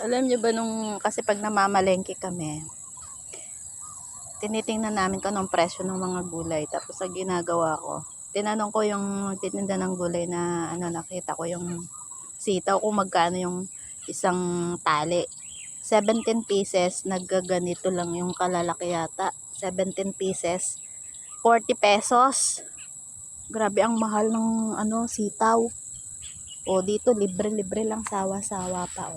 Alam niyo ba kasi pag namamalengke kami, tinitingnan namin kung anong presyo ng mga gulay. Tapos ang ginagawa ko, tinanong ko yung titinda ng gulay na nakita ko yung sitaw kung magkano yung isang tali. 17 pieces, naggaganito lang yung kalalaki yata. 17 pieces, 40 pesos. Grabe ang mahal ng sitaw. O dito libre-libre lang, sawa-sawa pa